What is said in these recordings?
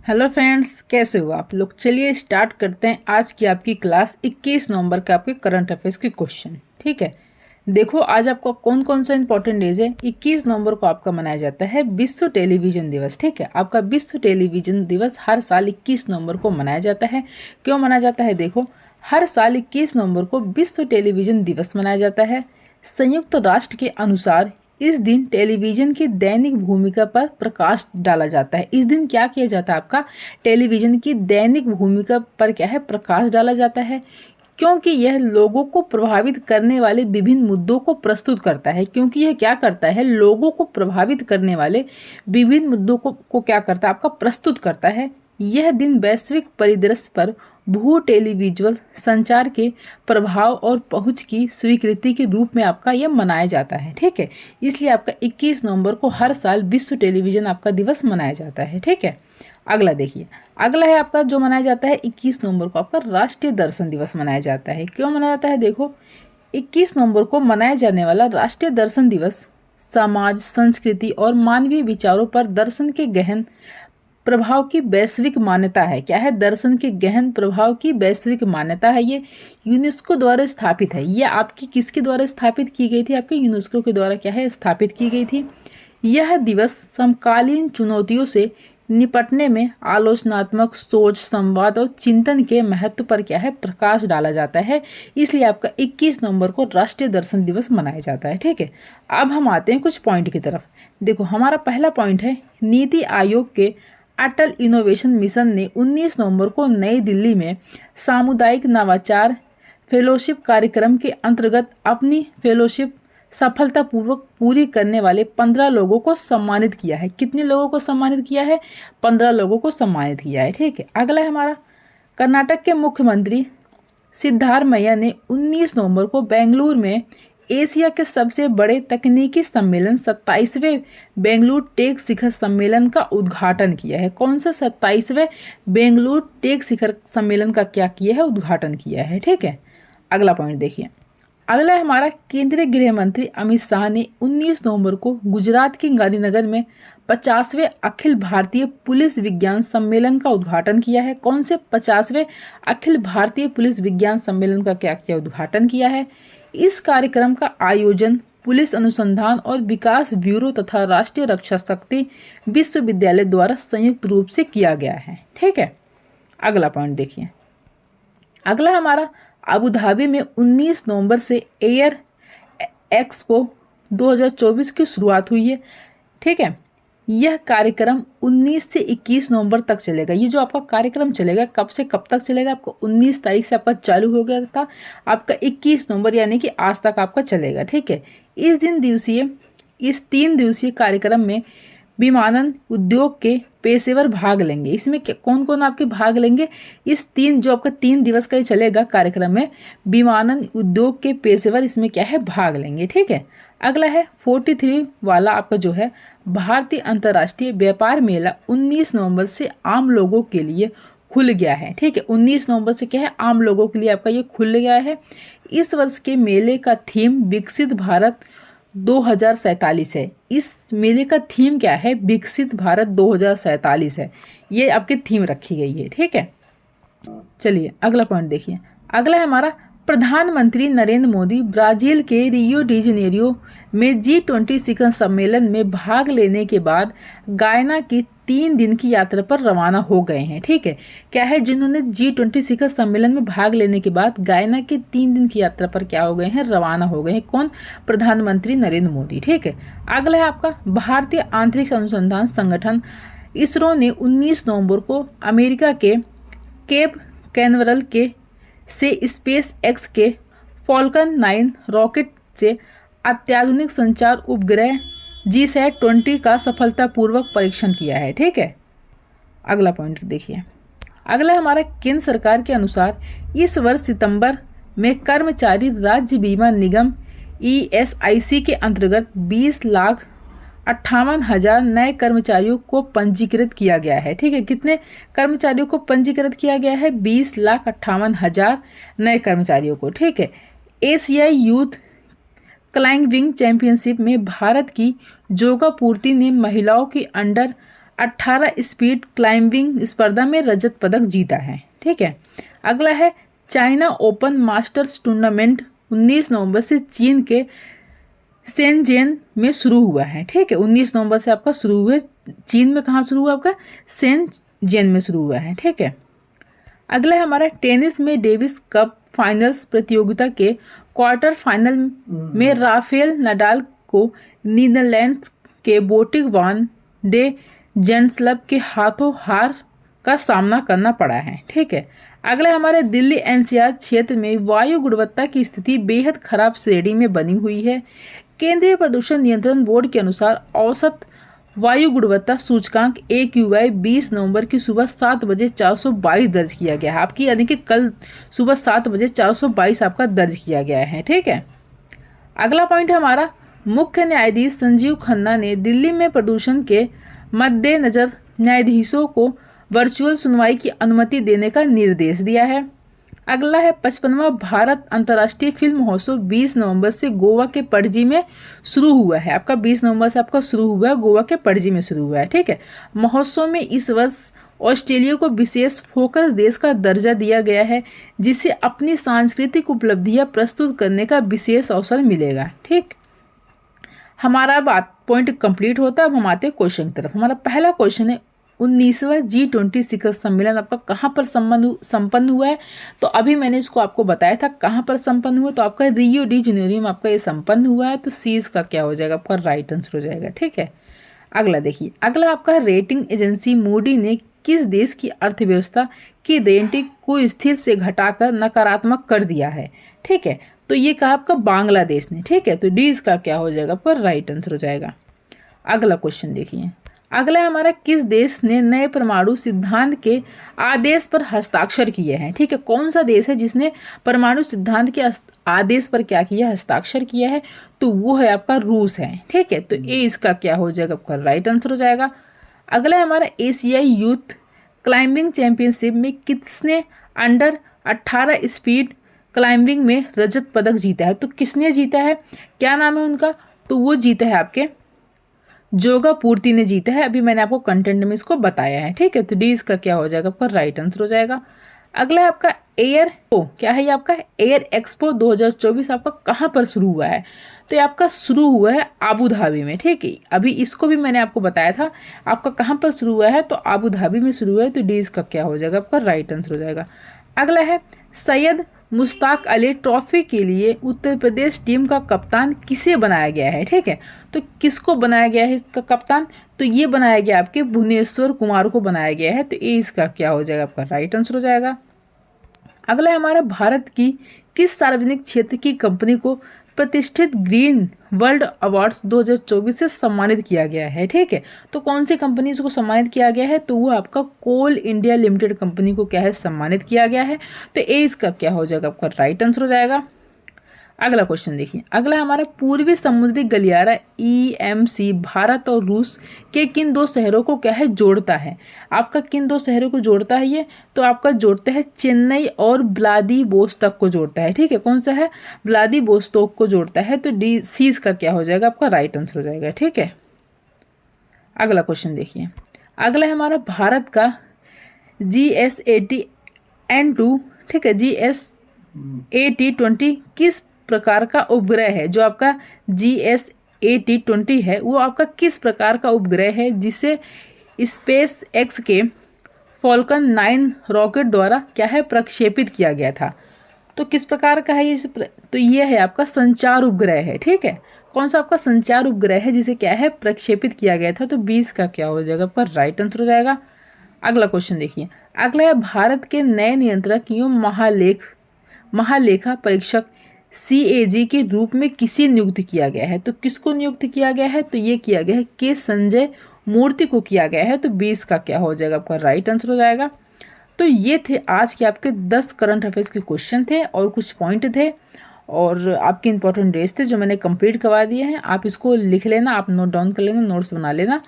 Hello friends, कैसे हो आप लोग। चलिए स्टार्ट करते हैं आज की आपकी क्लास 21 नवंबर का आपके करंट अफेयर्स के क्वेश्चन। ठीक है, देखो आज आपका कौन कौन सा इंपॉर्टेंट डेज है। 21 नवंबर को आपका मनाया जाता है विश्व टेलीविजन दिवस। ठीक है, आपका विश्व टेलीविजन दिवस हर साल 21 नवंबर को मनाया जाता है। क्यों मनाया जाता है, देखो हर साल 21 नवंबर को विश्व टेलीविजन दिवस मनाया जाता है। संयुक्त राष्ट्र के अनुसार इस दिन टेलीविजन की दैनिक भूमिका पर प्रकाश डाला जाता है। इस दिन क्या किया जाता है, आपका टेलीविजन की दैनिक भूमिका पर क्या है, प्रकाश डाला जाता है। क्योंकि यह लोगों को प्रभावित करने वाले विभिन्न मुद्दों को प्रस्तुत करता है। क्योंकि यह क्या करता है, लोगों को प्रभावित करने वाले विभिन्न मुद्दों को क्या करता है, आपका प्रस्तुत करता है। यह दिन वैश्विक परिदृश्य पर भू टेलीविजुअल संचार के प्रभाव और पहुंच की स्वीकृति के रूप में आपका यह मनाया जाता है। ठीक है, इसलिए आपका 21 नवंबर को हर साल विश्व टेलीविजन आपका दिवस मनाया जाता है। ठीक है, अगला देखिए, अगला है आपका जो मनाया जाता है 21 नवंबर को आपका राष्ट्रीय दर्शन दिवस मनाया जाता है। क्यों मनाया जाता है, देखो 21 नवंबर को मनाया जाने वाला राष्ट्रीय दर्शन दिवस समाज, संस्कृति और मानवीय विचारों पर दर्शन के गहन प्रभाव की वैश्विक मान्यता है। क्या है, दर्शन के गहन प्रभाव की वैश्विक मान्यता है। ये यूनेस्को द्वारा स्थापित है। ये आपकी किसके द्वारा स्थापित की गई थी, आपके यूनेस्को के द्वारा क्या है, स्थापित की गई थी। यह दिवस समकालीन चुनौतियों से निपटने में आलोचनात्मक सोच, संवाद और चिंतन के महत्व पर क्या है, प्रकाश डाला जाता है। इसलिए आपका 21 नवंबर को राष्ट्रीय दर्शन दिवस मनाया जाता है। ठीक है, अब हम आते हैं कुछ पॉइंट की तरफ। देखो हमारा पहला पॉइंट है, नीति आयोग के अटल इनोवेशन मिशन ने 19 नवंबर को नई दिल्ली में सामुदायिक नवाचार फेलोशिप कार्यक्रम के अंतर्गत अपनी फेलोशिप सफलतापूर्वक पूरी करने वाले 15 लोगों को सम्मानित किया है। कितने लोगों को सम्मानित किया है, 15 लोगों को सम्मानित किया है। ठीक है, अगला है हमारा, कर्नाटक के मुख्यमंत्री सिद्धारमैया ने 19 नवंबर को बेंगलुरु में एशिया के सबसे बड़े तकनीकी सम्मेलन 27वें बेंगलुरु टेक शिखर सम्मेलन का उद्घाटन किया है। कौन सा 27वें बेंगलुरु टेक शिखर सम्मेलन का क्या किया है, उद्घाटन किया है। ठीक है, अगला पॉइंट देखिए, अगला है हमारा, केंद्रीय गृह मंत्री अमित शाह ने 19 नवंबर को गुजरात के गांधीनगर में 50वें अखिल भारतीय पुलिस विज्ञान सम्मेलन का उद्घाटन किया है। कौन से 50वें अखिल भारतीय पुलिस विज्ञान सम्मेलन का क्या किया, उद्घाटन किया है। इस कार्यक्रम का आयोजन पुलिस अनुसंधान और विकास ब्यूरो तथा राष्ट्रीय रक्षा शक्ति विश्वविद्यालय द्वारा संयुक्त रूप से किया गया है। ठीक है, अगला पॉइंट देखिए, अगला हमारा, अबू धाबी में 19 नवंबर से एयर एक्सपो 2024 की शुरुआत हुई है। ठीक है, यह कार्यक्रम 19 से 21 नवंबर तक चलेगा। ये जो आपका कार्यक्रम चलेगा, कब से कब तक चलेगा, आपको 19 तारीख से आपका चालू हो गया था, आपका 21 नवंबर यानी कि आज तक आपका चलेगा। ठीक है, इस 3 दिवसीय कार्यक्रम में विमानन उद्योग के पेशेवर भाग लेंगे। इसमें कौन कौन आपके भाग लेंगे, इस 3 जो आपका 3 दिवस का ही चलेगा कार्यक्रम में, विमानन उद्योग के पेशेवर इसमें क्या है, भाग लेंगे। ठीक है, अगला है 43 वाला आपका जो है भारतीय अंतर्राष्ट्रीय व्यापार मेला 19 नवंबर से आम लोगों के लिए खुल गया है। ठीक है, 19 नवंबर से क्या है, आम लोगों के लिए आपका ये खुल गया है। इस वर्ष के मेले का थीम विकसित भारत 2047 है। इस मेले का थीम क्या है, विकसित भारत 2047 है, ये आपकी थीम रखी गई है। ठीक है, चलिए अगला पॉइंट देखिए, अगला है हमारा, प्रधानमंत्री नरेंद्र मोदी ब्राजील के रियो डी जेनेरियो में G20 शिखर सम्मेलन में भाग लेने के बाद गायना की 3 दिन की यात्रा पर रवाना हो गए हैं। ठीक है, क्या है, जिन्होंने G20 शिखर सम्मेलन में भाग लेने के बाद गायना के 3 दिन की यात्रा पर क्या हो गए हैं, रवाना हो गए हैं। कौन, प्रधानमंत्री नरेंद्र मोदी। ठीक है, अगला है आपका, भारतीय अंतरिक्ष अनुसंधान संगठन इसरो ने 19 नवंबर को अमेरिका के केप कैनवरल से स्पेस एक्स के फॉल्कन 9 रॉकेट से अत्याधुनिक संचार उपग्रह GSAT-20 का सफलतापूर्वक परीक्षण किया है। ठीक है, अगला पॉइंट देखिए, अगला हमारा, केंद्र सरकार के अनुसार इस वर्ष सितंबर में कर्मचारी राज्य बीमा निगम ESIC के अंतर्गत 20,58,000 नए कर्मचारियों को पंजीकृत किया गया है। ठीक है, कितने कर्मचारियों को पंजीकृत किया गया है, 20,58,000 नए कर्मचारियों को। ठीक है, एशियाई यूथ क्लाइंबिंग चैंपियनशिप में भारत की जोगा पूर्ति ने महिलाओं की अंडर 18 स्पीड क्लाइंबिंग स्पर्धा में रजत पदक जीता है। ठीक है, अगला है चाइना ओपन मास्टर्स टूर्नामेंट 19 नवंबर से चीन के शेनजेन में शुरू हुआ है। ठीक है, 19 नवंबर से आपका शुरू हुआ, चीन में कहाँ शुरू हुआ आपका, शेनजेन में शुरू हुआ है। ठीक है, अगला है हमारा टेनिस में डेविस कप फाइनल्स प्रतियोगिता के क्वार्टर फाइनल में राफेल नडाल को नीदरलैंड्स के बोटिक वान डे जेंसलब के हाथों हार का सामना करना पड़ा है। ठीक है, अगला हमारे दिल्ली एनसीआर क्षेत्र में वायु गुणवत्ता की स्थिति बेहद खराब श्रेणी में बनी हुई है। केंद्रीय प्रदूषण नियंत्रण बोर्ड के अनुसार औसत वायु गुणवत्ता सूचकांक AQI 20 नवंबर की सुबह 7 बजे 422 दर्ज किया गया है आपकी, यानी कि कल सुबह 7 बजे 422 आपका दर्ज किया गया है। ठीक है, अगला पॉइंट हमारा मुख्य न्यायाधीश संजीव खन्ना ने दिल्ली में प्रदूषण के मद्देनजर न्यायाधीशों को वर्चुअल सुनवाई की अनुमति देने का निर्देश दिया है। अगला है 55वां भारत अंतर्राष्ट्रीय फिल्म महोत्सव 20 नवंबर से गोवा के पणजी में शुरू हुआ है आपका, 20 नवंबर से आपका शुरू हुआ है, गोवा के पणजी में शुरू हुआ है। ठीक है, महोत्सव में इस वर्ष ऑस्ट्रेलिया को विशेष फोकस देश का दर्जा दिया गया है, जिसे अपनी सांस्कृतिक उपलब्धियां प्रस्तुत करने का विशेष अवसर मिलेगा। ठीक, हमारा बात पॉइंट कंप्लीट होता है। अब हम आते हैं क्वेश्चन की तरफ। हमारा पहला क्वेश्चन है 19वां G20 शिखर सम्मेलन आपका कहाँ पर संपन्न हुआ है। तो अभी मैंने इसको आपको बताया था कहाँ पर संपन्न हुआ, तो आपका रियो डी जेनेरियो में आपका ये संपन्न हुआ है। तो सी इसका क्या हो जाएगा, आपका राइट आंसर हो जाएगा। ठीक है, अगला देखिए, अगला आपका रेटिंग एजेंसी मूडी ने किस देश की अर्थव्यवस्था की रेटिंग को स्थिर से घटाकर नकारात्मक कर दिया है। ठीक है, तो ये कहा आपका बांग्लादेश ने। ठीक है, तो डी इसका क्या हो जाएगा, आपका राइट आंसर हो जाएगा। अगला क्वेश्चन देखिए, अगला हमारा किस देश ने नए परमाणु सिद्धांत के आदेश पर हस्ताक्षर किए हैं। ठीक है, कौन सा देश है जिसने परमाणु सिद्धांत के आदेश पर क्या किया, हस्ताक्षर किया है, तो वो है आपका रूस है। ठीक है, तो ए इसका क्या हो जाएगा, आपका राइट आंसर हो जाएगा। अगला हमारा एशियाई यूथ क्लाइंबिंग चैंपियनशिप में किसने अंडर 18 स्पीड क्लाइंबिंग में रजत पदक जीता है। तो किसने जीता है, क्या नाम है उनका, तो वो जीता है आपके जोगा पूर्ति ने जीता है। अभी मैंने आपको कंटेंट में इसको बताया है। ठीक है, तो डी इसका क्या हो जाएगा, आपका राइट आंसर हो जाएगा। अगला है आपका क्या है, ये आपका एयर एक्सपो 2024 आपका कहाँ पर शुरू हुआ है। तो ये आपका शुरू हुआ है आबू धाबी में। ठीक है, अभी इसको भी मैंने आपको बताया था आपका कहाँ पर शुरू हुआ है, तो आबू धाबी में शुरू हुआ है। तो डी इसका क्या हो जाएगा, आपका राइट आंसर हो जाएगा। अगला है सैयद मुश्ताक अली ट्रॉफी के लिए उत्तर प्रदेश टीम का कप्तान किसे बनाया गया है। ठीक है, तो किसको बनाया गया है इसका कप्तान, तो ये बनाया गया आपके भुवनेश्वर कुमार को बनाया गया है। तो ए इसका क्या हो जाएगा, आपका राइट आंसर हो जाएगा। अगला है हमारा भारत की किस सार्वजनिक क्षेत्र की कंपनी को प्रतिष्ठित ग्रीन वर्ल्ड अवार्ड्स 2024 से सम्मानित किया गया है। ठीक है, तो कौन सी कंपनी को सम्मानित किया गया है, तो वो आपका कोल इंडिया लिमिटेड कंपनी को क्या है, सम्मानित किया गया है। तो ए इसका क्या हो जाएगा, आपका राइट आंसर हो जाएगा। अगला क्वेश्चन देखिए, अगला हमारा पूर्वी समुद्री गलियारा EMC भारत और रूस के किन दो शहरों को क्या है, जोड़ता है। आपका किन दो शहरों को जोड़ता है ये, तो आपका जोड़ता है चेन्नई और व्लादिवोस्तोक को जोड़ता है। ठीक है, कौन सा है, व्लादिवोस्तोक को जोड़ता है। तो डी सी इसका क्या हो जाएगा, आपका राइट आंसर हो जाएगा। ठीक है, अगला क्वेश्चन देखिए, अगला है हमारा भारत का GSAT-N2, ठीक है, GSAT-20 किस प्रकार का उपग्रह है। जो आपका GSAT-20 है वो आपका किस प्रकार का उपग्रह है, जिसे स्पेस एक्स के फॉल्कन 9 रॉकेट द्वारा क्या है, प्रक्षेपित किया गया था। तो किस प्रकार का है ये, तो ये है आपका संचार उपग्रह है। ठीक है, कौन सा आपका संचार उपग्रह है जिसे क्या है, प्रक्षेपित किया गया था। तो 20 का क्या हो जाएगा, आपका राइट आंसर हो जाएगा। अगला क्वेश्चन देखिए, अगला है भारत के नए नियंत्रक एवं महालेखा परीक्षक CAG के रूप में किसे नियुक्त किया गया है। तो किसको नियुक्त किया गया है, तो ये किया गया है के संजय मूर्ति को किया गया है। तो 20 का क्या हो जाएगा, आपका राइट आंसर हो जाएगा। तो ये थे आज के आपके 10 करंट अफेयर्स के क्वेश्चन थे और कुछ पॉइंट थे और आपके इंपॉर्टेंट डेज थे जो मैंने कंप्लीट करवा दिए हैं। आप इसको लिख लेना, आप नोट डाउन कर लेना, नोट्स बना लेना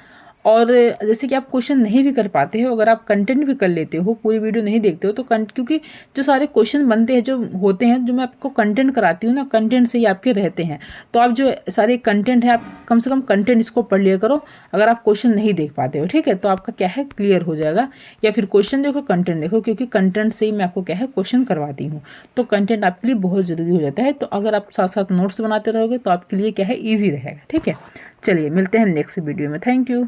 और जैसे कि आप क्वेश्चन नहीं भी कर पाते हो, अगर आप कंटेंट भी कर लेते हो, पूरी वीडियो नहीं देखते हो तो क्योंकि जो सारे क्वेश्चन बनते हैं, जो होते हैं, जो मैं आपको कंटेंट कराती हूँ ना, कंटेंट से ही आपके रहते हैं। तो आप जो सारे कंटेंट है, आप कम से कम कंटेंट इसको पढ़ लिया करो, अगर आप क्वेश्चन नहीं देख पाते हो, ठीक है। तो आपका क्या है, क्लियर हो जाएगा। या फिर क्वेश्चन देखो, कंटेंट देखो, क्योंकि कंटेंट से ही मैं आपको क्या है, क्वेश्चन करवाती हूँ। तो कंटेंट आपके लिए बहुत ज़रूरी हो जाता है। तो अगर आप साथ साथ नोट्स बनाते रहोगे तो आपके लिए क्या है, ईजी रहेगा, ठीक है। चलिए मिलते हैं नेक्स्ट वीडियो में। Thank you.